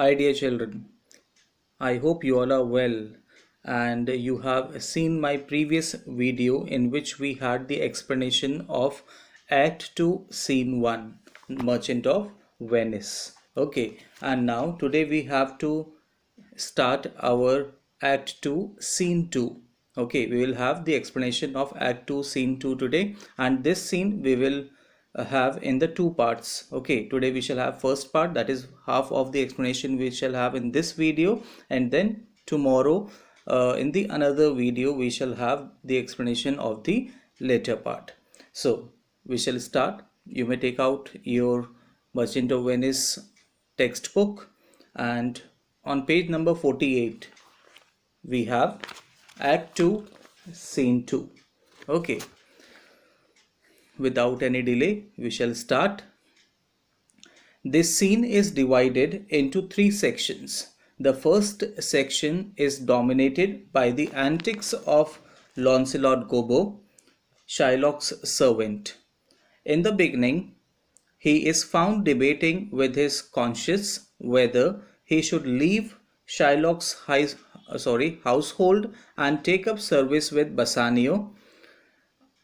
Hi dear children, I hope you all are well and you have seen my previous video in which we had the explanation of Act 2 Scene 1 Merchant of Venice. Okay, and now today we have to start our Act 2 Scene 2. Okay, we will have the explanation of Act 2 Scene 2 today, and this scene we will have in the two parts. Okay, today we shall have first part, that is half of the explanation we shall have in this video, and then tomorrow in the another video we shall have the explanation of the later part. So we shall start. You may take out your Merchant of Venice textbook, and on page number 48 we have Act 2 Scene 2. Okay, without any delay we shall start. This scene is divided into three sections. The first section is dominated by the antics of Launcelot Gobbo, Shylock's servant. In the beginning, he is found debating with his conscience whether he should leave Shylock's household and take up service with Bassanio,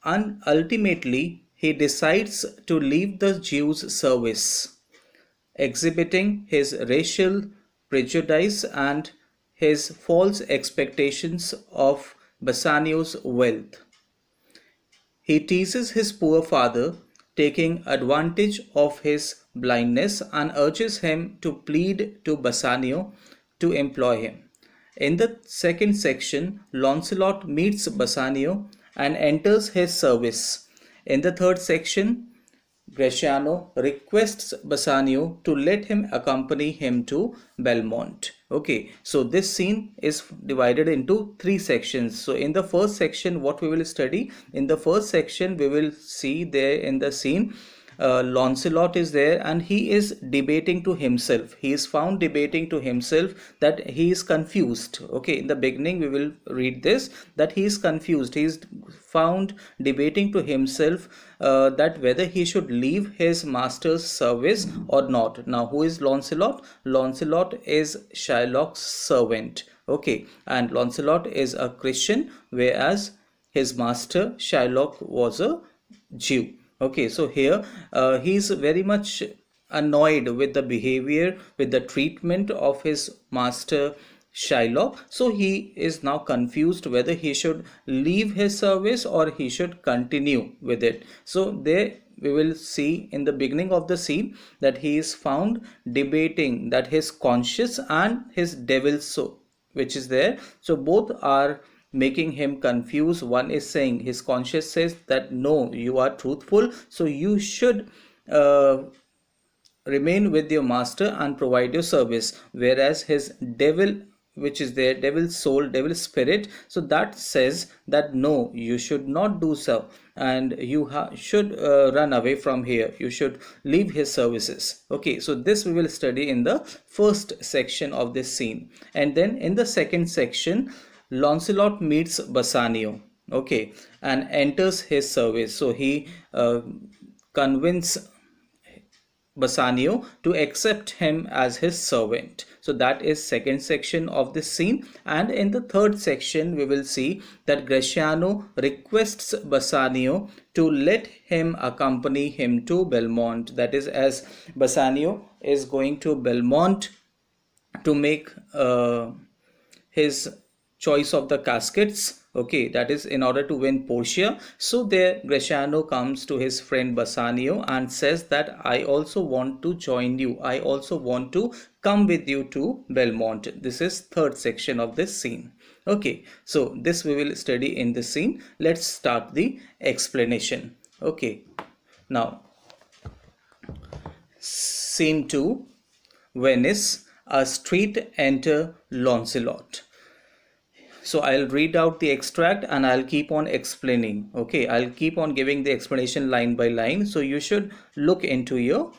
and ultimately he decides to leave the Jew's service, exhibiting his racial prejudice and his false expectations of Bassanio's wealth. He teases his poor father, taking advantage of his blindness, and urges him to plead to Bassanio to employ him. In the second section, Launcelot meets Bassanio and enters his service. In the third section, Bresciano requests Bassanio to let him accompany him to Belmont. Okay, so this scene is divided into three sections. So in the first section, what we will study? In the first section, we will see there in the scene, Launcelot is there and he is debating to himself. He is found debating to himself that he is confused. Okay, in the beginning we will read this, that he is confused. He is found debating to himself that whether he should leave his master's service or not. Now, who is Launcelot? Launcelot is Shylock's servant. Okay, and Launcelot is a Christian, whereas his master Shylock was a Jew. Okay, so here he is very much annoyed with the behavior, with the treatment of his master Shylock. So he is now confused whether he should leave his service or he should continue with it. So there we will see in the beginning of the scene that he is found debating that his conscience and his devil's soul, which is there. So both are making him confused. One is saying, his conscience says that no, you are truthful, so you should remain with your master and provide your service, whereas his devil, which is there, devil's soul, devil's spirit, so that says that no, you should not do so, and you should run away from here, you should leave his services. Okay, so this we will study in the first section of this scene. And then in the second section, Launcelot meets Bassanio, okay, and enters his service. So he convinces Bassanio to accept him as his servant. So that is second section of this scene. And in the third section we will see that Bresciano requests Bassanio to let him accompany him to Belmont. That is, as Bassanio is going to Belmont to make his choice of the caskets, okay, that is in order to win Portia. So there Bresciano comes to his friend Bassanio and says that I also want to join you, I also want to come with you to Belmont. This is third section of this scene. Okay, so this we will study in this scene. Let's start the explanation. Okay, now scene 2, Venice. A street, enter Launcelot. So I'll read out the extract and I'll keep on explaining. Okay, I'll keep on giving the explanation line by line. So you should look into your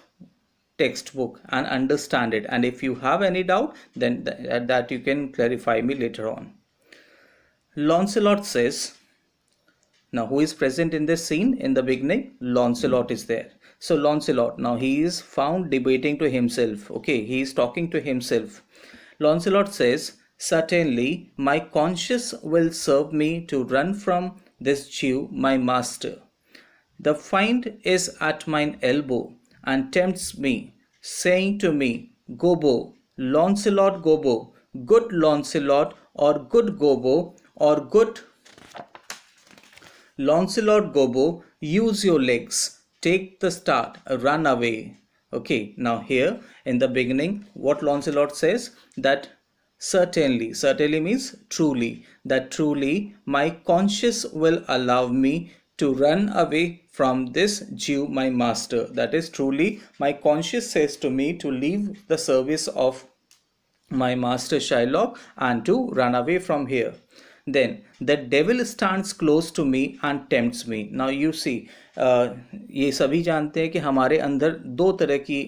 textbook and understand it. And if you have any doubt, then that you can clarify me later on. Launcelot says, Now who is present in this scene? In the beginning, Lancelot is there. So Lancelot, now he is found debating to himself. Okay, he is talking to himself. Lancelot says, certainly my conscience will serve me to run from this Jew, my master. The fiend is at mine elbow and tempts me, saying to me, Gobbo, Launcelot Gobbo, good Launcelot, or good Gobbo, or good Launcelot Gobbo, use your legs, take the start, run away. Okay, now here in the beginning, what Launcelot says, that certainly means truly, that truly my conscience will allow me to run away from this Jew, my master. That is, truly my conscience says to me to leave the service of my master Shylock and to run away from here. Then the devil stands close to me and tempts me. Now you see, ये सभी जानते हैं कि हमारे अंदर दो तरह की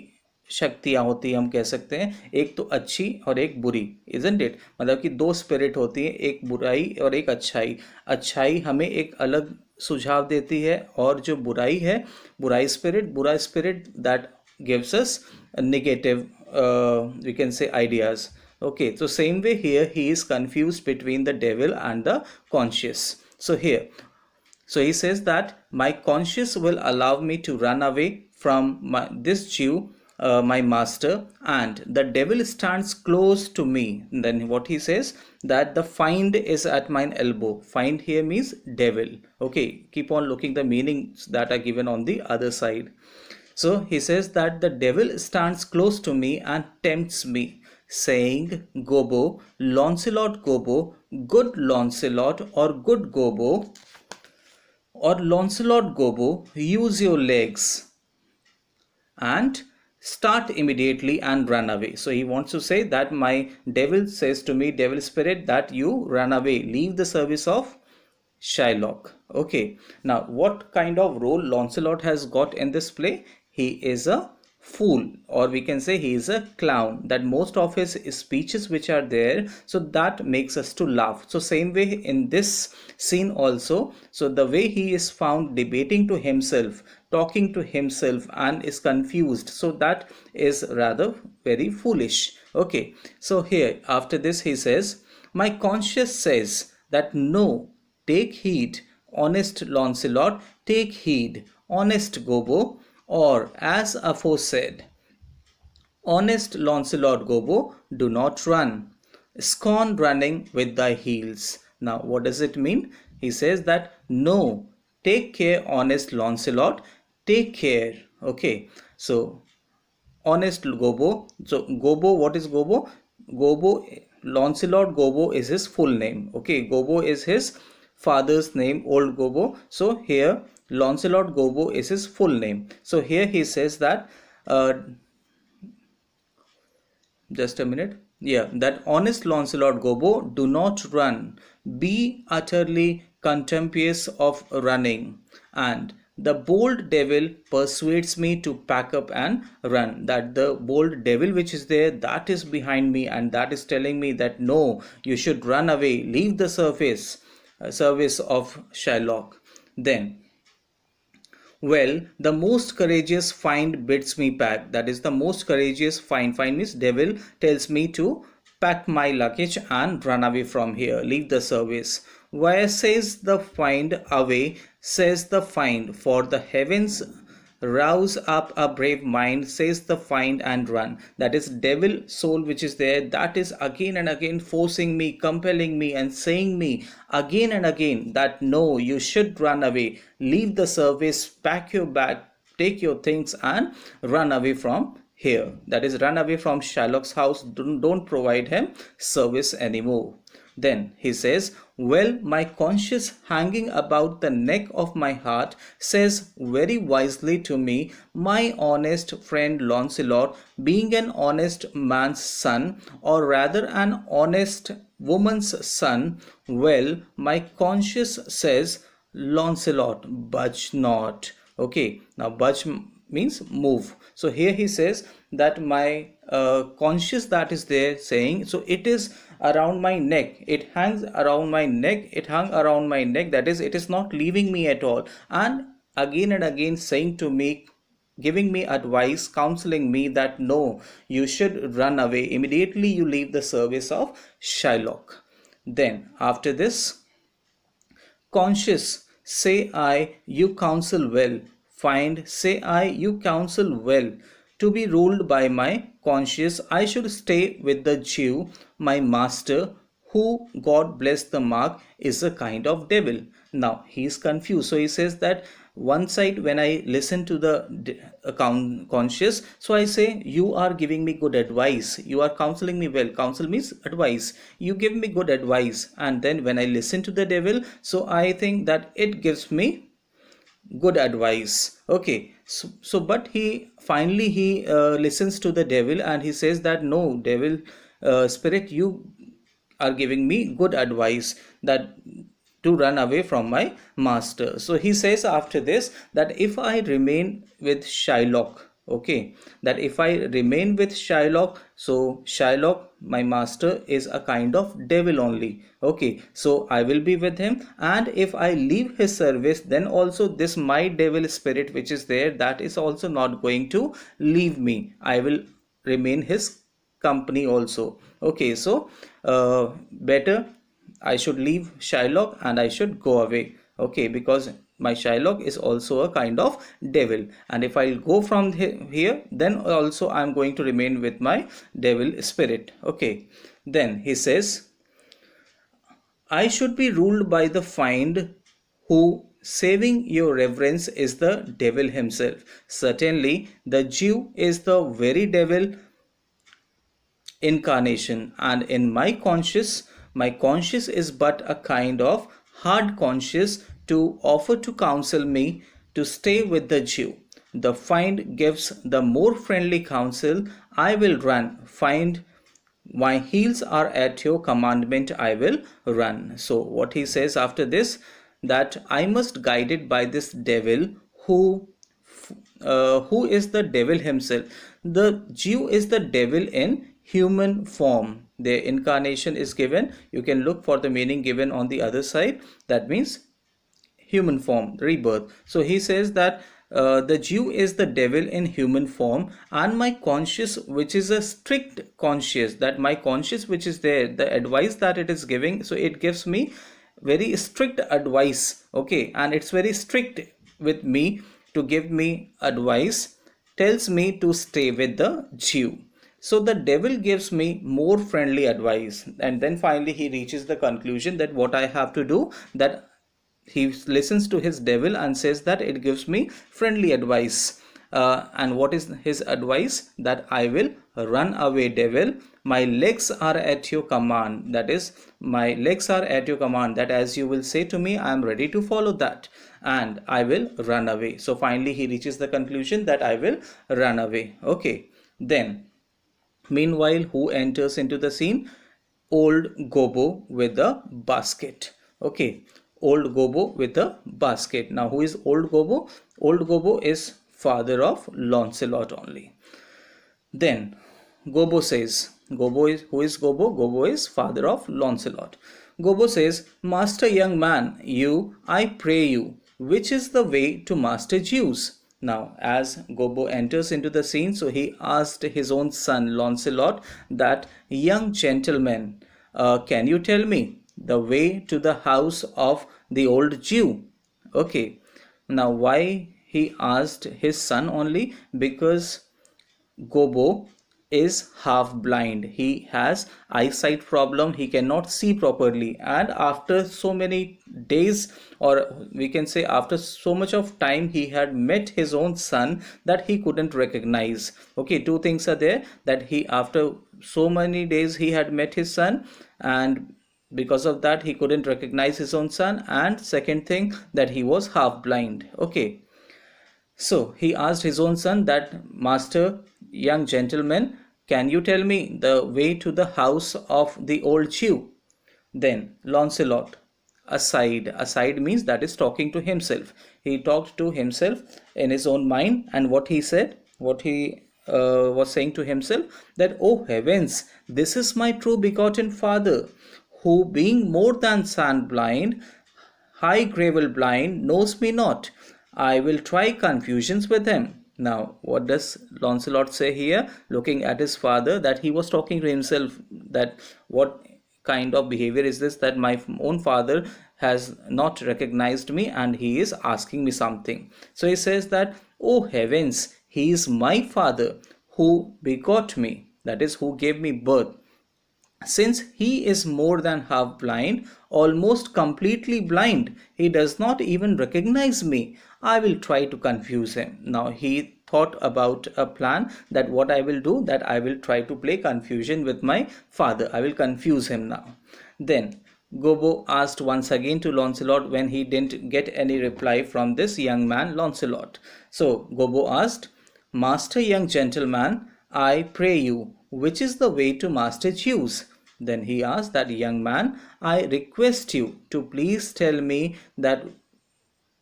शक्तियाँ होती हैं, हम कह सकते हैं, एक तो अच्छी और एक बुरी, इजंट इट? मतलब कि दो स्पिरिट होती हैं, एक बुराई और एक अच्छाई. अच्छाई हमें एक अलग सुझाव देती है, और जो बुराई है, बुरा spirit that gives us negative, we can say, ideas. Okay, so same way here he is confused between the devil and the conscience. So here, so he says that my conscience will allow me to run away from this Jew, my master, and the devil stands close to me. And then what he says, that the fiend is at mine elbow. Fiend here means devil. Okay, keep on looking the meanings that are given on the other side. So he says that the devil stands close to me and tempts me, saying, Gobbo, Launcelot Gobbo, good Launcelot, or good Gobbo, or Launcelot Gobbo, use your legs and start immediately and run away. So he wants to say that my devil says to me, devil spirit, that you run away, leave the service of Shylock. Okay, now what kind of role Launcelot has got in this play? He is a fool, or we can say he is a clown, that most of his speeches which are there, so that makes us to laugh. So same way in this scene also, so the way he is found debating to himself, talking to himself, and is confused, so that is rather very foolish. Okay, so here after this he says, my conscience says that no, take heed, honest Launcelot, take heed, honest Gobbo, or as aforesaid, honest Launcelot Gobbo, do not run, scorn running with thy heels. Now what does it mean? He says that no, take care, honest Launcelot, take care. Okay, so honest Gobbo. So Gobbo, what is Gobbo? Gobbo, Launcelot Gobbo is his full name. Okay, Gobbo is his father's name, old Gobbo. So here Launcelot Gobbo is his full name. So here he says that just a minute, yeah, that honest Launcelot Gobbo, do not run, be utterly contemptuous of running, and the bold devil persuades me to pack up and run. That the bold devil which is there, that is behind me, and that is telling me that no, you should run away, leave the service of Shylock. Then, well, the most courageous fiend bids me pack. That is, the most courageous fiend. Fiend means devil tells me to pack my luggage and run away from here, leave the service. Where says the fiend, away, says the fiend, for the heavens rouse up a brave mind, says the fiend, and run. That is devil soul which is there, that is again and again forcing me, compelling me, and saying me again and again that no, you should run away, leave the service, pack your bag, take your things and run away from here. That is, run away from Shylock's house, don't provide him service anymore. Then he says, well, my conscience hanging about the neck of my heart says very wisely to me, my honest friend Launcelot, being an honest man's son, or rather an honest woman's son, well, my conscience says, Launcelot, budge not. Okay, now budge means move. So here he says that my conscience that is there saying, so it is around my neck. It hangs around my neck. It hung around my neck. That is, it is not leaving me at all. And again saying to me, giving me advice, counseling me that no, you should run away. Immediately you leave the service of Shylock. Then after this, conscious, say I, you counsel well. Find, say I, you counsel well. To be ruled by my conscience, I should stay with the Jew, my master, who, God bless the mark, is a kind of devil. Now he is confused. So he says that one side, when I listen to the conscious, so I say, you are giving me good advice, you are counseling me well. Counsel means advice, you give me good advice. And then when I listen to the devil, so I think that it gives me good advice. Okay, so but he finally he listens to the devil, and he says that no, devil spirit, you are giving me good advice, that to run away from my master. So he says after this that if I remain with Shylock, okay, that if I remain with Shylock, so Shylock, my master, is a kind of devil only. Okay, so I will be with him, and if I leave his service, then also this my devil spirit which is there, that is also not going to leave me. I will remain his company also. Okay, so better I should leave Shylock and I should go away. Okay, because my Shylock is also a kind of devil, and if I'll go from here, then also I'm going to remain with my devil spirit. Okay, then he says, I should be ruled by the fiend who, saving your reverence, is the devil himself. Certainly the Jew is the very devil incarnation, and in my conscience is but a kind of hard conscience to offer to counsel me to stay with the Jew. The find gives the more friendly counsel. I will run. Find, my heels are at your commandment, I will run. So what he says after this, that I must guided by this devil who is the devil himself. The Jew is the devil in human form. Their incarnation is given. You can look for the meaning given on the other side. That means human form, rebirth. So he says that the Jew is the devil in human form, and my conscience, which is a strict conscience, that my conscience which is there, the advice that it is giving, so it gives me very strict advice. Okay, and it's very strict with me to give me advice, tells me to stay with the Jew. So the devil gives me more friendly advice, and then finally he reaches the conclusion that what I have to do, that he listens to his devil and says that it gives me friendly advice. And what is his advice? That I will run away, devil. My legs are at your command. That is, my legs are at your command. That as you will say to me, I am ready to follow that, and I will run away. So finally he reaches the conclusion that I will run away. Okay, then meanwhile, who enters into the scene? Old Gobbo with a basket. Okay, old Gobbo with a basket. Now who is old Gobbo? Old Gobbo is father of Lancelot only. Then Gobbo says, who is Gobbo? Gobbo is father of Lancelot. Gobbo says, Master young man, you, I pray you, which is the way to master Jews? Now, as Gobbo enters into the scene, so he asked his own son Lancelot that, young gentleman, can you tell me the way to the house of the old Jew? Okay, now why he asked his son only? Because Gobbo is half blind. He has eyesight problem. He cannot see properly, and after so many days, or we can say after so much of time, he had met his own son that he couldn't recognize. Okay, two things are there, that he, after so many days, he had met his son, and because of that he couldn't recognize his own son, and second thing, that he was half blind. Okay, so he asked his own son that, Master, young gentleman, can you tell me the way to the house of the old Jew? Then Lancelot, aside means that is talking to himself. He talked to himself in his own mind, and what he said, what he was saying to himself that, "Oh heavens, this is my true begotten father, who being more than sand blind, high gravel blind, knows me not. I will try confusions with him." Now, what does Launcelot say here? Looking at his father, that he was talking to himself, that what kind of behavior is this, that my own father has not recognized me and he is asking me something. So he says that, "Oh heavens, he is my father who begot me," that is, who gave me birth. "Since he is more than half blind, almost completely blind, he does not even recognize me. I will try to confuse him." Now he thought about a plan, that what I will do, that I will try to play confusion with my father. I will confuse him now. Then Gobbo asked once again to Launcelot when he didn't get any reply from this young man Launcelot. So Gobbo asked, "Master young gentleman, I pray you, which is the way to Master Jew's?" Then he asked that, "Young man, I request you to please tell me that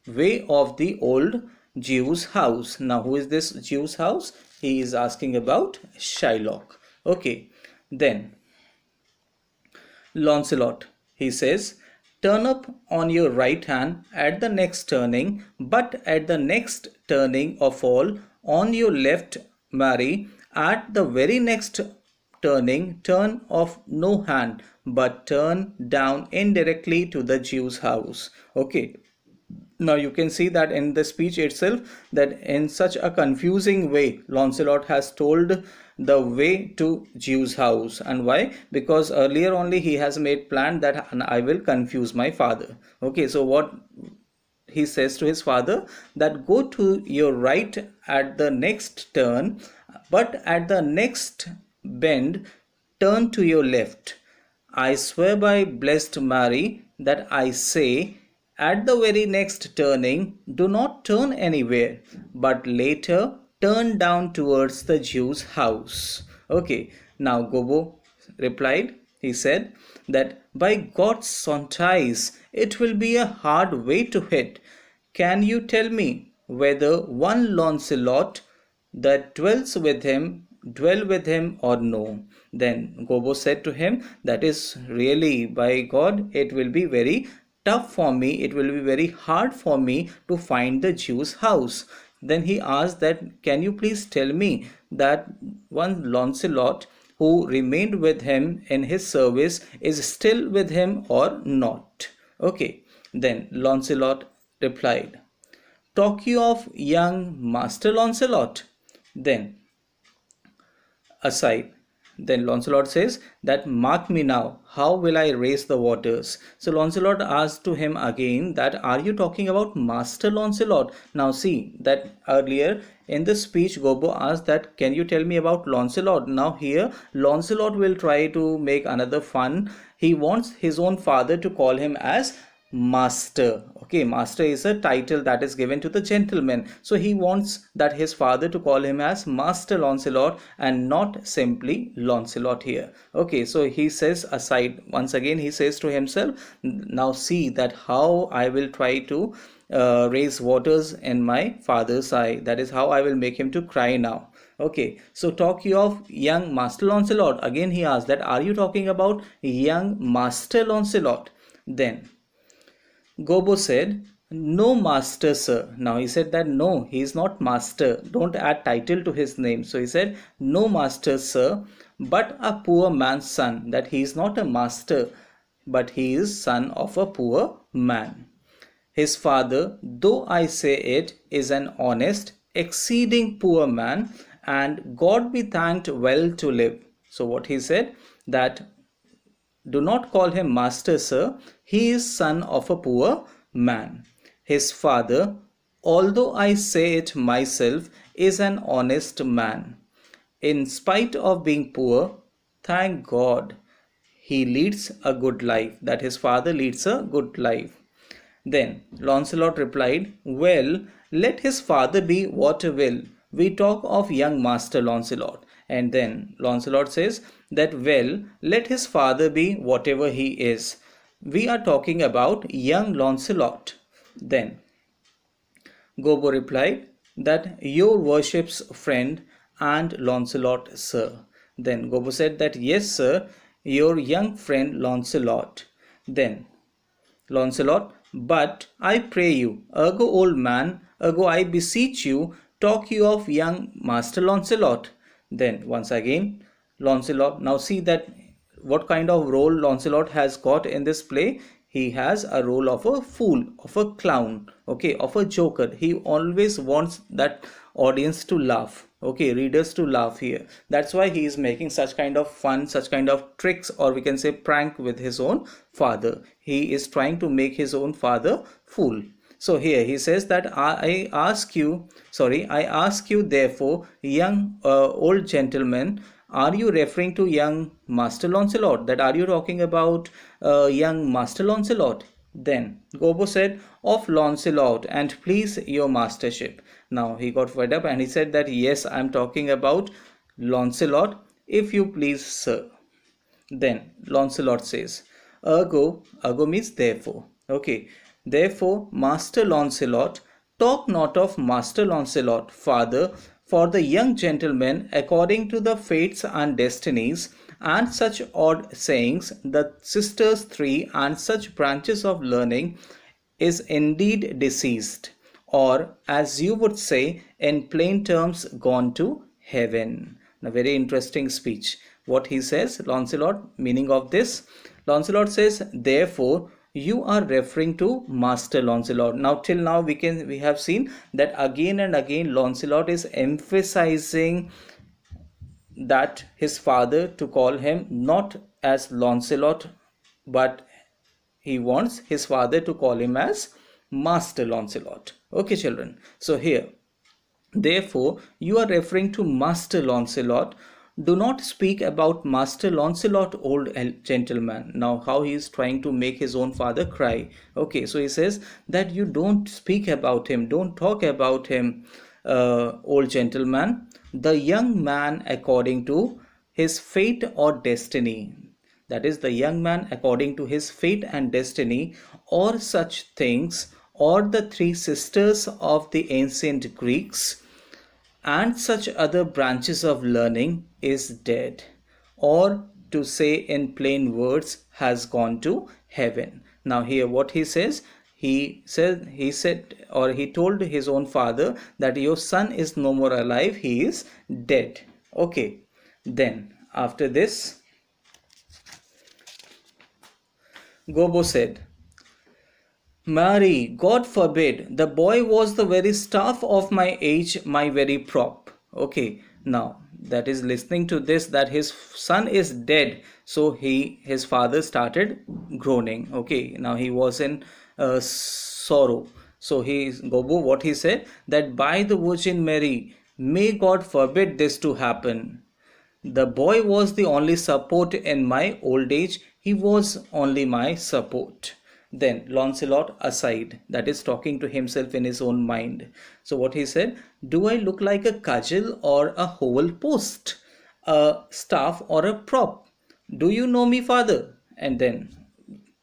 way of the old Jew's house." Now who is this Jew's house? He is asking about Shylock. Okay. Then Launcelot, he says, "Turn up on your right hand at the next turning, but at the next turning of all, on your left marry, at the very next turning, turn off no hand, but turn down indirectly to the Jew's house." Okay. Now you can see that in the speech itself, that in such a confusing way Launcelot has told the way to Jew's house. And why? Because earlier only he has made plan that I will confuse my father. Okay, so what he says to his father, that go to your right at the next turn, but at the next bend turn to your left. I swear by blessed Mary that I say, at the very next turning, do not turn anywhere, but later turn down towards the Jew's house. Okay, now Gobbo replied, he said that, by God's sontais, it will be a hard way to hit. Can you tell me whether one Launcelot that dwell with him or no? Then Gobbo said to him, that is really, by God, it will be very tough for me, it will be very hard for me to find the Jew's house. Then he asked that, can you please tell me that one Launcelot who remained with him in his service is still with him or not? Okay, then Launcelot replied, talk you of young Master Launcelot? Then aside, then Launcelot says that, mark me now, how will I raise the waters? So Launcelot asked to him again that, are you talking about Master Launcelot? Now see that earlier in the speech Gobbo asked that, can you tell me about Launcelot? Now here Launcelot will try to make another fun. He wants his own father to call him as Master. Okay, Master is a title that is given to the gentleman. So he wants that his father to call him as Master Launcelot and not simply Launcelot here. Okay, so he says aside, once again he says to himself, now see that how I will try to raise waters in my father's eye. That is how I will make him to cry now. Okay, so talk you of young Master Launcelot. Again he asked that, are you talking about young Master Launcelot? Then Gobbo said, no master, sir. Now he said that no, he is not master. Don't add title to his name. So he said, no master, sir, but a poor man's son. That he is not a master, but he is son of a poor man. His father, though I say it, is an honest, exceeding poor man, and God be thanked well to live. So what he said, that do not call him master, sir. He is son of a poor man. His father, although I say it myself, is an honest man. In spite of being poor, thank God, he leads a good life. That his father leads a good life. Then Launcelot replied, well, let his father be what will. We talk of young Master Launcelot. And then Launcelot says that, well, let his father be whatever he is. We are talking about young Launcelot. Then Gobbo replied that, your worship's friend, and Launcelot, sir. Then Gobbo said that, yes, sir, your young friend Launcelot. Then Launcelot, but I pray you, ergo old man, ergo I beseech you, talk you of young Master Launcelot. Then once again, Launcelot, now see that what kind of role Launcelot has got in this play. He has a role of a fool, of a clown, okay, of a joker. He always wants that audience to laugh, okay, readers to laugh here. That's why he is making such kind of fun, such kind of tricks, or we can say prank with his own father. He is trying to make his own father fool. So here he says that I ask you therefore, young old gentleman, are you referring to young Master Launcelot? That are you talking about young Master Launcelot? Then Gobbo said, of Launcelot, and please your mastership. Now he got fed up and he said that, yes, I am talking about Launcelot, if you please, sir. Then Launcelot says, ergo means therefore. Okay, therefore, Master Launcelot, talk not of Master Launcelot, father, for the young gentleman, according to the fates and destinies, and such odd sayings, the sisters three, and such branches of learning, is indeed deceased, or as you would say in plain terms, gone to heaven. A very interesting speech. What he says, Launcelot, meaning of this, Launcelot says, therefore you are referring to Master Launcelot. Now till now we have seen that again and again Launcelot is emphasizing that his father to call him not as Launcelot, but he wants his father to call him as Master Launcelot. Okay, children. So here, therefore, you are referring to Master Launcelot. Do not speak about Master Launcelot, old gentleman. Now, how he is trying to make his own father cry. Okay, so he says that you don't speak about him, don't talk about him, old gentleman. The young man according to his fate or destiny. That is, the young man according to his fate and destiny, or such things, or the three sisters of the ancient Greeks, and such other branches of learning, is dead, or to say in plain words, has gone to heaven. Now here what he says, he told his own father that your son is no more alive, he is dead. Okay, then after this, Gobbo said, Mary, God forbid, the boy was the very staff of my age, my very prop. Okay, now that is listening to this, that his son is dead. So his father started groaning. Okay, now he was in sorrow. So Gobbo, what he said, that by the Virgin Mary, may God forbid this to happen. The boy was the only support in my old age. He was only my support. Then Launcelot aside, that is talking to himself in his own mind. So what he said, do I look like a cudgel or a whole post, a staff or a prop? Do you know me, father? And then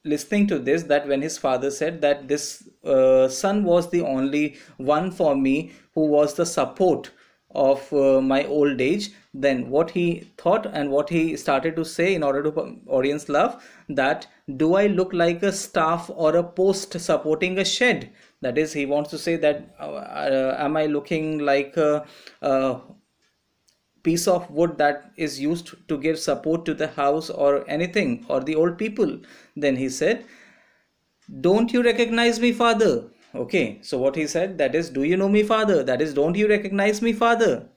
listening to this, that when his father said that this son was the only one for me who was the support of my old age, then what he thought and what he started to say in order to audience laugh, that do I look like a staff or a post supporting a shed? That is, he wants to say that am I looking like a piece of wood that is used to give support to the house or anything, or the old people? Then he said, don't you recognize me, father? Okay, so what he said, that is, do you know me, father? That is, don't you recognize me, father?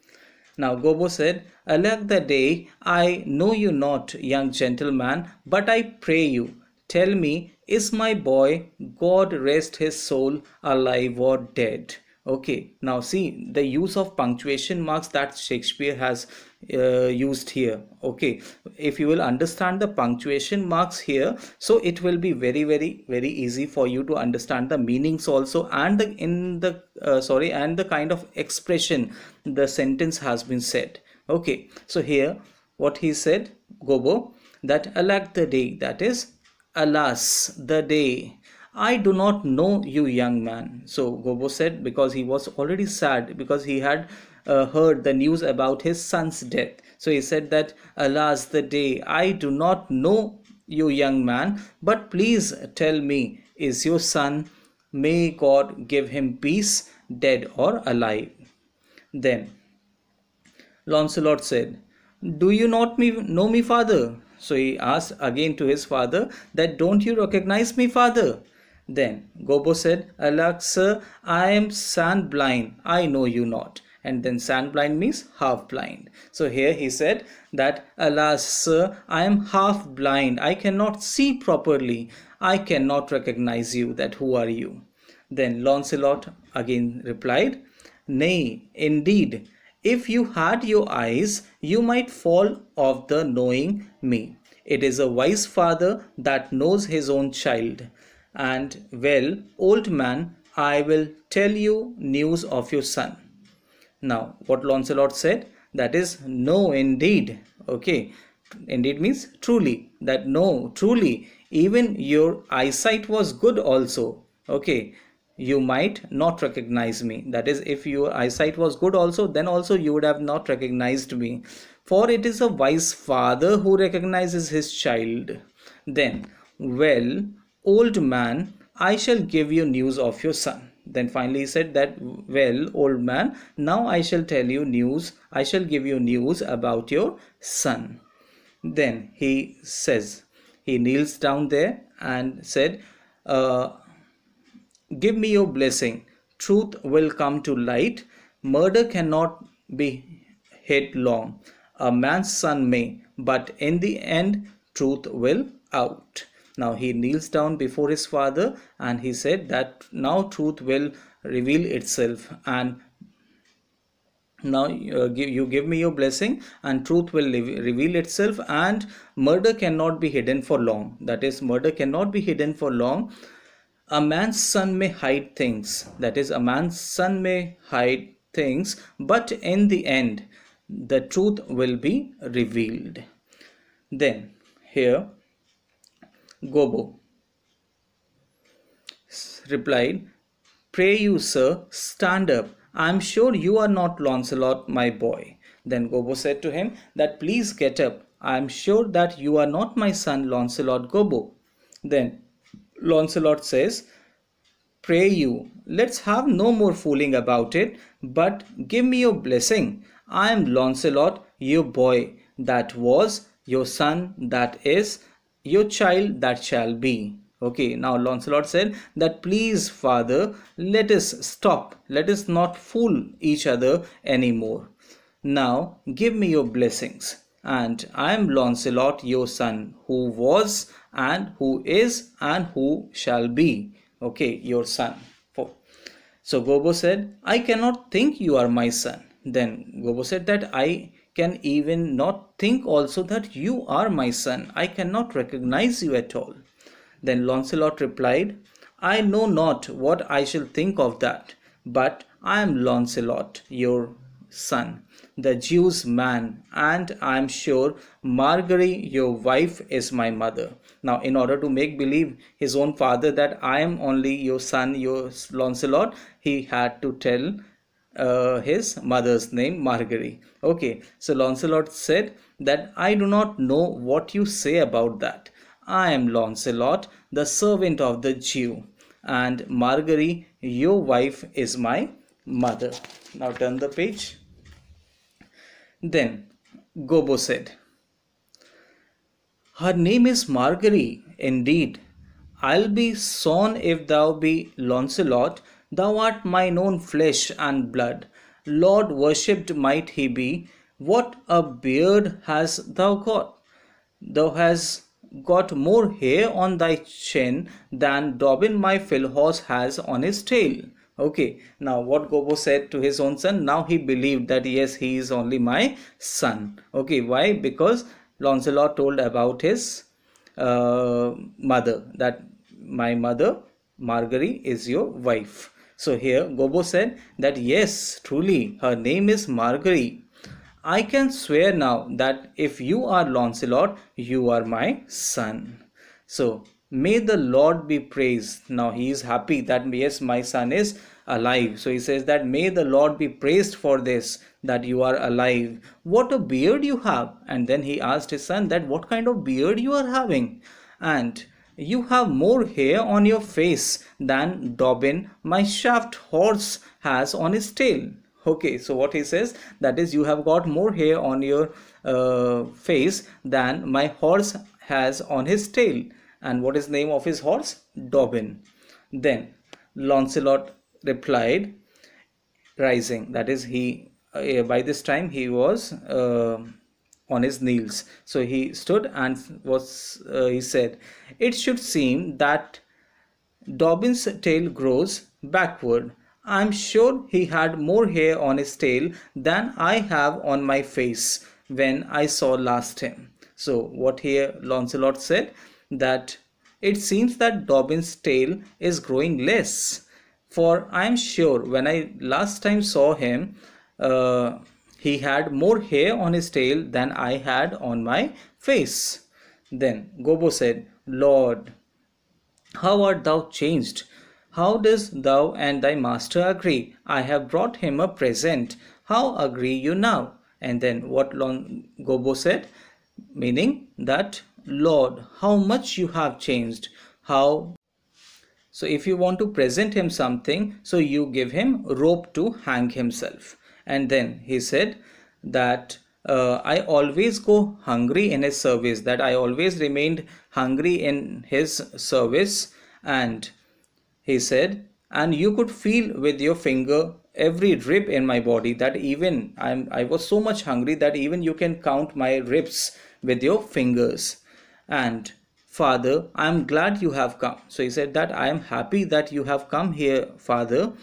Now Gobbo said, alack the day, I know you not, young gentleman, but I pray you, tell me, is my boy, God rest his soul, alive or dead? Okay, now see the use of punctuation marks that Shakespeare has used here. Okay, if you will understand the punctuation marks here, so it will be very easy for you to understand the meanings also, and the kind of expression the sentence has been said. Okay, so here what he said, Gobbo, that alack the day, that is, alas the day, I do not know you, young man. So Gobo said, because he was already sad, because he had heard the news about his son's death. So he said that, alas the day, I do not know you, young man, but please tell me, is your son, may God give him peace, dead or alive? Then Launcelot said, do you not know me, father? So he asked again to his father that, don't you recognize me, father? Then Gobbo said, alas, sir, I am sand blind, I know you not. And then sand blind means half blind. So here he said that, alas, sir, I am half blind, I cannot see properly, I cannot recognize you, that who are you? Then Launcelot again replied, nay, indeed, if you had your eyes, you might fall of the knowing me. It is a wise father that knows his own child. And well, old man, I will tell you news of your son. Now, what Launcelot said, that is, no, indeed. Okay, indeed means truly, that no, truly, even your eyesight was good also. Okay, you might not recognize me. That is, if your eyesight was good also, then also you would have not recognized me. For it is a wise father who recognizes his child. Then, well, old man, I shall give you news of your son. Then finally he said that, well, old man, now I shall tell you news, I shall give you news about your son. Then he says, he kneels down there and said, give me your blessing. Truth will come to light. Murder cannot be hid long. A man's son may, but in the end, truth will out. Now he kneels down before his father and he said that now truth will reveal itself, and now you give me your blessing and truth will reveal itself, and murder cannot be hidden for long. That is, murder cannot be hidden for long. A man's son may hide things, that is, a man's son may hide things, but in the end the truth will be revealed. Then here Gobbo replied, pray you, sir, stand up. I am sure you are not Launcelot, my boy. Then Gobbo said to him that, please get up. I am sure that you are not my son Launcelot, Gobbo. Then Launcelot says, pray you, let's have no more fooling about it, but give me your blessing. I am Launcelot, your boy, that was, your son, that is, your child, that shall be. Okay, now Launcelot said that, please, father, let us stop. Let us not fool each other anymore. Now give me your blessings. And I am Launcelot, your son, who was and who is and who shall be. Okay, your son. So Gobbo said, I cannot think you are my son. Then Gobbo said that I can even not think also that you are my son. I cannot recognize you at all. Then Launcelot replied, I know not what I shall think of that, but I am Launcelot, your son, the Jew's man, and I am sure Margery, your wife, is my mother. Now, in order to make believe his own father that I am only your son, your Launcelot, he had to tell his mother's name, Margery. Okay, so Launcelot said that I do not know what you say about that. I am Launcelot, the servant of the Jew, and Margery, your wife, is my mother. Now turn the page. Then Gobbo said, her name is Margery, indeed. I'll be sown if thou be Launcelot. Thou art mine own flesh and blood. Lord worshipped might he be. What a beard hast thou got! Thou hast got more hair on thy chin than Dobbin my fill horse has on his tail. Okay, now what Gobbo said to his own son, now he believed that yes, he is only my son. Okay, why? Because Launcelot told about his mother, that my mother Margery is your wife. So here Gobbo said that yes, truly her name is Margery. I can swear now that if you are Launcelot, you are my son. So May the Lord be praised. Now he is happy that yes, my son is alive. So he says that may the Lord be praised for this, that you are alive. What a beard you have. And then he asked his son that what kind of beard you are having. And you have more hair on your face than Dobbin, my shaft horse, has on his tail. Okay, so what he says, that is, you have got more hair on your face than my horse has on his tail. And what is the name of his horse? Dobbin. Then Launcelot replied, rising. That is, he by this time he was on his knees. So he stood and he said, it should seem that Dobbin's tail grows backward. I'm sure he had more hair on his tail than I have on my face when I saw last him. So what here Launcelot said, that it seems that Dobbin's tail is growing less. For I am sure when I last time saw him, he had more hair on his tail than I had on my face. Then Gobbo said, Lord, how art thou changed? How dost thou and thy master agree? I have brought him a present. How agree you now? And then what Gobbo said, meaning that, Lord, how much you have changed. How? So if you want to present him something, so you give him rope to hang himself. And then he said that I always go hungry in his service, that I always remained hungry in his service. And he said, and you could feel with your finger every rib in my body, that even I was so much hungry that even you can count my ribs with your fingers. And Father, I am glad you have come. So he said that I am happy that you have come here, Father.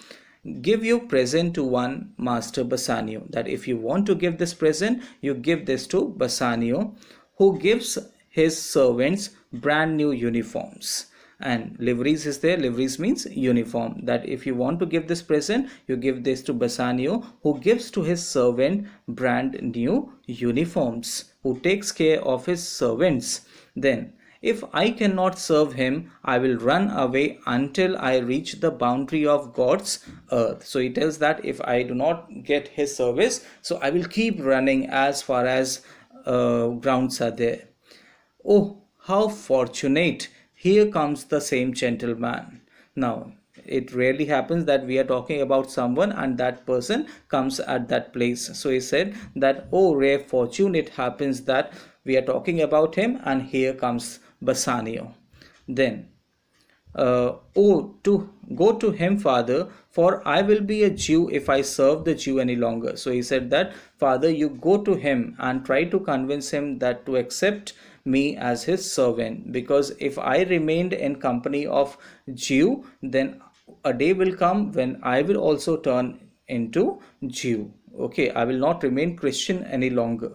Give your present to one Master Bassanio. That if you want to give this present, you give this to Bassanio, who gives his servants brand new uniforms. And liveries is there. Liveries means uniform. That if you want to give this present, you give this to Bassanio, who gives to his servant brand new uniforms, who takes care of his servants. Then if I cannot serve him, I will run away until I reach the boundary of God's earth. So he tells that if I do not get his service, so I will keep running as far as grounds are there. Oh, how fortunate! Here comes the same gentleman. Now, it rarely happens that we are talking about someone and that person comes at that place. So he said that, oh, rare fortune, it happens that we are talking about him and here comes Bassanio. Then, oh, to go to him, Father, for I will be a Jew if I serve the Jew any longer. So he said that, Father, you go to him and try to convince him that to accept me as his servant, because if I remained in company of Jew, then a day will come when I will also turn into Jew. Okay, I will not remain Christian any longer.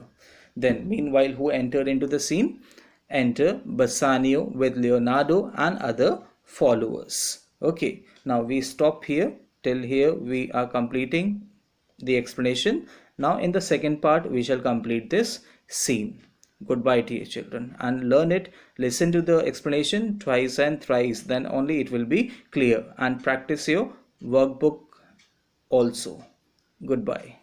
Then meanwhile, who entered into the scene? Enter Bassanio with Leonardo and other followers. Okay, now we stop here. Till here we are completing the explanation. Now in the second part we shall complete this scene. Goodbye, dear children, and learn it. Listen to the explanation twice and thrice, then only it will be clear, and practice your workbook also. Goodbye.